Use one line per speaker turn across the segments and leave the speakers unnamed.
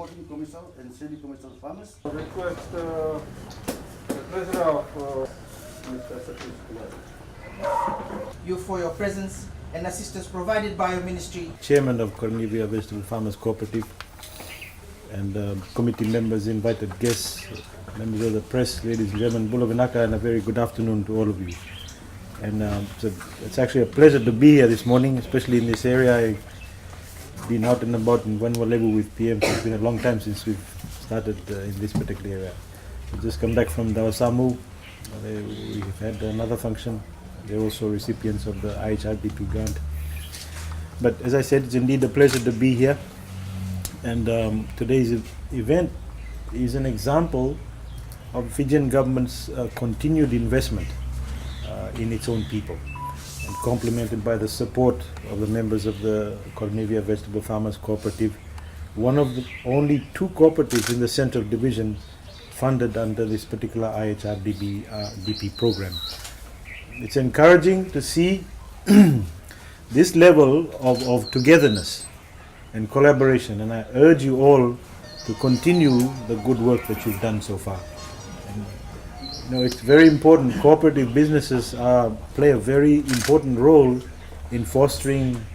supporting commercial and semi-commercial farmers.
I request the President of Mr. Siddiq.
You for your presence and assistance provided by your ministry.
Chairman of Koronivia Vegetable Farmers Cooperative, and committee members, invited guests, members of the press, ladies and gentlemen, Bula Vinaka, and a very good afternoon to all of you. And it's actually a pleasure to be here this morning, especially in this area. I've been out and about in Vanwalebu with PM, so it's been a long time since we've started in this particular area. We've just come back from Dawasamu. We've had another function. They're also recipients of the IHRDP grant. But as I said, it's indeed a pleasure to be here. And today's event is an example of Fijian government's continued investment in its own people, and complemented by the support of the members of the Koronivia Vegetable Farmers Cooperative, one of the only two cooperatives in the Central Division funded under this particular IHRDP program. It's encouraging to see this level of togetherness and collaboration, and I urge you all to continue the good work that you've done so far. And, it's very important. Cooperative businesses play a very important role in fostering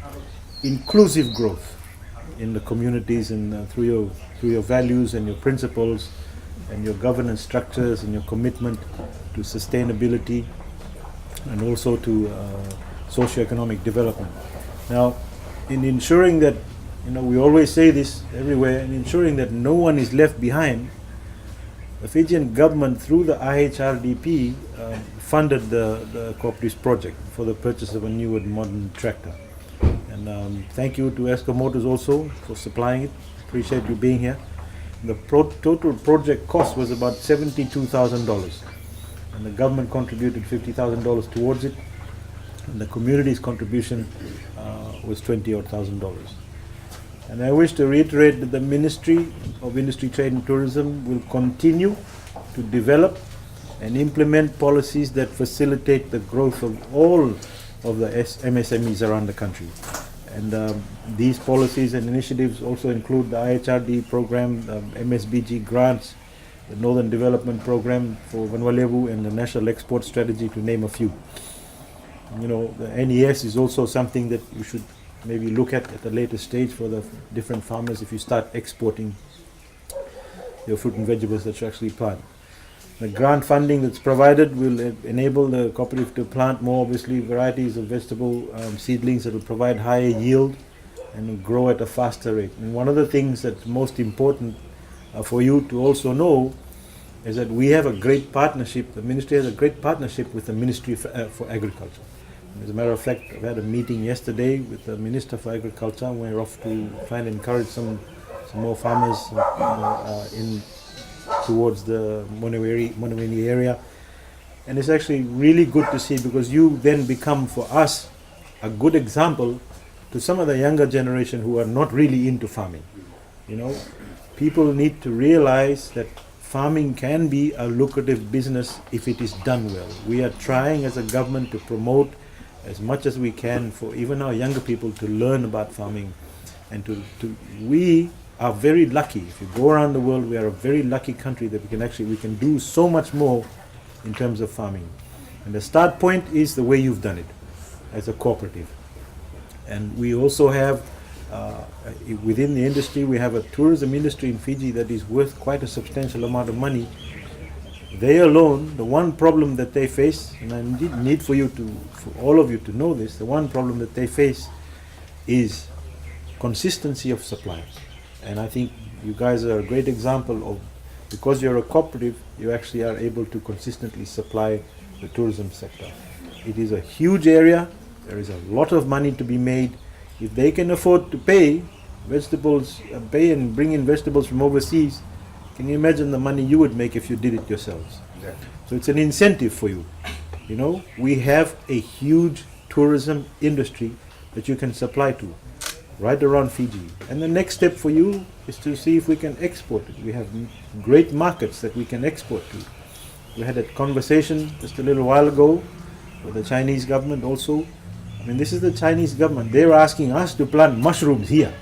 inclusive growth in the communities, and through your values and your principles and your governance structures and your commitment to sustainability and also to socio-economic development. Now, in ensuring that, we always say this everywhere, in ensuring that no one is left behind, the Fijian government, through the IHRDP, funded the cooperatives project for the purchase of a new and modern tractor. And thank you to Esco Motors also for supplying it. Appreciate you being here. The total project cost was about $72,000. And the government contributed $50,000 towards it, and the community's contribution was $20,000. And I wish to reiterate that the Ministry of Industry, Trade and Tourism will continue to develop and implement policies that facilitate the growth of all of the MSMEs around the country. And these policies and initiatives also include the IHRD program, MSBG grants, the Northern Development Program for Vanwalebu, and the National Export Strategy, to name a few. The NES is also something that you should maybe look at a later stage for the different farmers if you start exporting your fruit and vegetables that you actually plant. The grant funding that's provided will enable the cooperative to plant more, obviously, varieties of vegetable seedlings that will provide higher yield and grow at a faster rate. And one of the things that's most important for you to also know is that we have a great partnership. The ministry has a great partnership with the Ministry for Agriculture. As a matter of fact, I've had a meeting yesterday with the Minister for Agriculture, and we're off to try and encourage some more farmers in towards the Moneweni area. And it's actually really good to see, because you then become for us a good example to some of the younger generation who are not really into farming. People need to realize that farming can be a lucrative business if it is done well. We are trying as a government to promote as much as we can for even our younger people to learn about farming, and we are very lucky. If you go around the world, we are a very lucky country that we can do so much more in terms of farming. And the start point is the way you've done it as a cooperative. And we also have within the industry, we have a tourism industry in Fiji that is worth quite a substantial amount of money. They alone, the one problem that they face, and I need for all of you to know this, the one problem that they face is consistency of supply. And I think you guys are a great example of, because you're a cooperative, you actually are able to consistently supply the tourism sector. It is a huge area. There is a lot of money to be made. If they can afford to pay and bring in vegetables from overseas, can you imagine the money you would make if you did it yourselves? Yeah. So it's an incentive for you. We have a huge tourism industry that you can supply to right around Fiji. And the next step for you is to see if we can export it. We have great markets that we can export to. We had a conversation just a little while ago with the Chinese government also. This is the Chinese government. They're asking us to plant mushrooms here.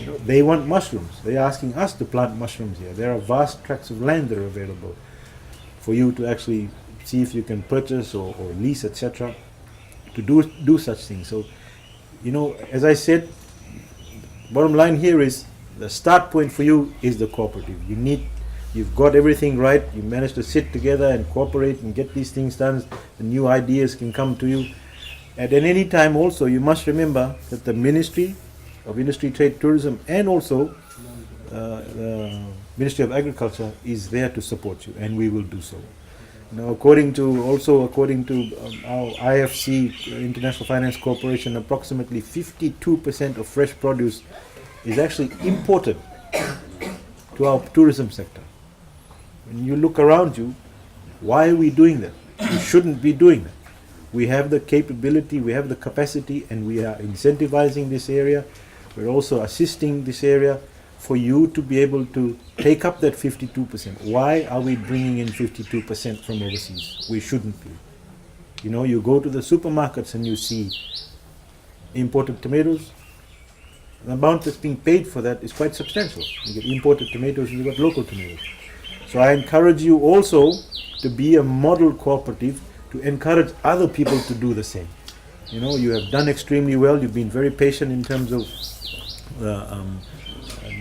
You know, they want mushrooms. They're asking us to plant mushrooms here. There are vast tracts of land that are available for you to actually see if you can purchase or lease, etc., to do such things. So, you know, as I said, bottom line here is the start point for you is the cooperative. You've got everything right. You managed to sit together and cooperate and get these things done. The new ideas can come to you. And at any time also, you must remember that the Ministry of Industry, Trade, Tourism, and also the Ministry of Agriculture is there to support you, and we will do so. Now, according to our IFC, International Finance Corporation, approximately 52% of fresh produce is actually imported to our tourism sector. When you look around you, why are we doing that? We shouldn't be doing that. We have the capability, we have the capacity, and we are incentivizing this area. We're also assisting this area for you to be able to take up that 52%. Why are we bringing in 52% from overseas? We shouldn't be. You know, you go to the supermarkets and you see imported tomatoes. The amount that's being paid for that is quite substantial. You get imported tomatoes and you got local tomatoes. So I encourage you also to be a model cooperative, to encourage other people to do the same. You know, you have done extremely well. You've been very patient in terms of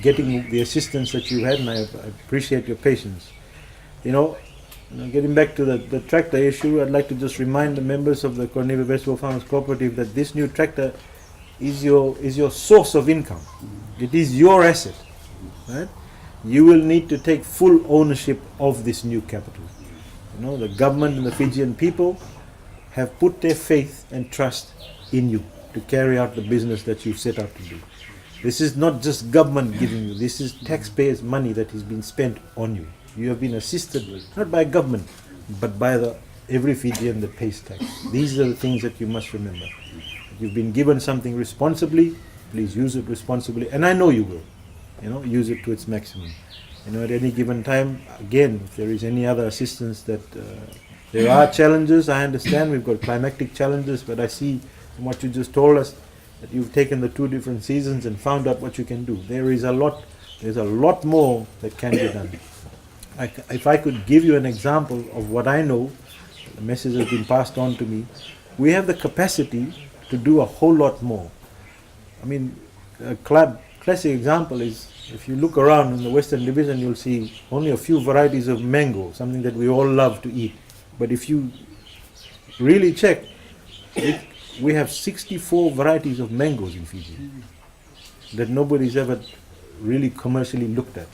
getting the assistance that you had, and I appreciate your patience. You know, getting back to the tractor issue, I'd like to just remind the members of the Koronivia Vegetable Farmers Cooperative that this new tractor is your source of income. It is your asset, right? You will need to take full ownership of this new capital. You know, the government and the Fijian people have put their faith and trust in you to carry out the business that you've set out to do. This is not just government giving you, this is taxpayers' money that has been spent on you. You have been assisted, not by government, but by every Fijian that pays tax. These are the things that you must remember. You've been given something responsibly, please use it responsibly, and I know you will. You know, use it to its maximum. You know, at any given time, again, if there is any other assistance that there are challenges, I understand we've got climatic challenges, but I see from what you just told us that you've taken the 2 different seasons and found out what you can do. There's a lot more that can be done. If I could give you an example of what I know, the message has been passed on to me, we have the capacity to do a whole lot more. I mean, a classic example is, if you look around in the Western Division, you'll see only a few varieties of mango, something that we all love to eat. But if you really check, we have 64 varieties of mangoes in Fiji that nobody's ever really commercially looked at,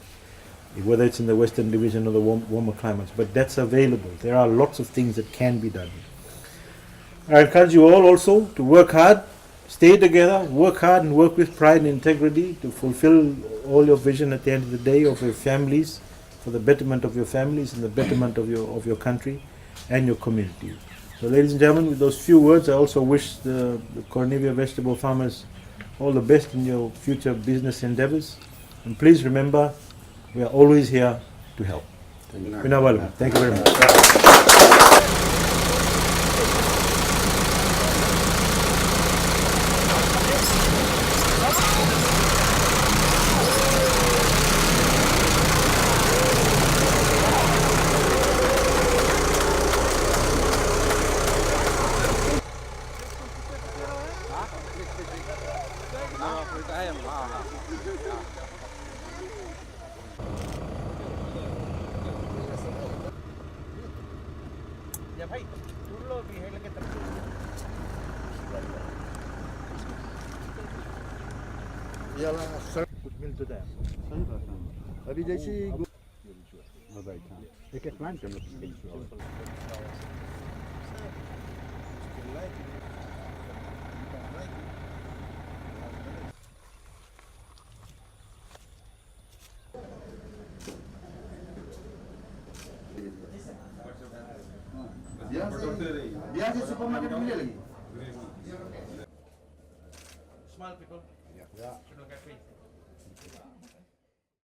whether it's in the Western Division or the warmer climates. But that's available. There are lots of things that can be done. I encourage you all also to work hard, stay together, work hard and work with pride and integrity to fulfill all your vision at the end of the day of your families, for the betterment of your families and the betterment of your country and your community. So ladies and gentlemen, with those few words, I also wish the Koronivia Vegetable Farmers all the best in your future business endeavors. And please remember, we are always here to help. Thank you very much.
कुछ मिल तो जाए सही बात है अभी जैसे एक एक प्लांट बिहार से सुपरमार्केट मिले लगी
Small people. Yeah.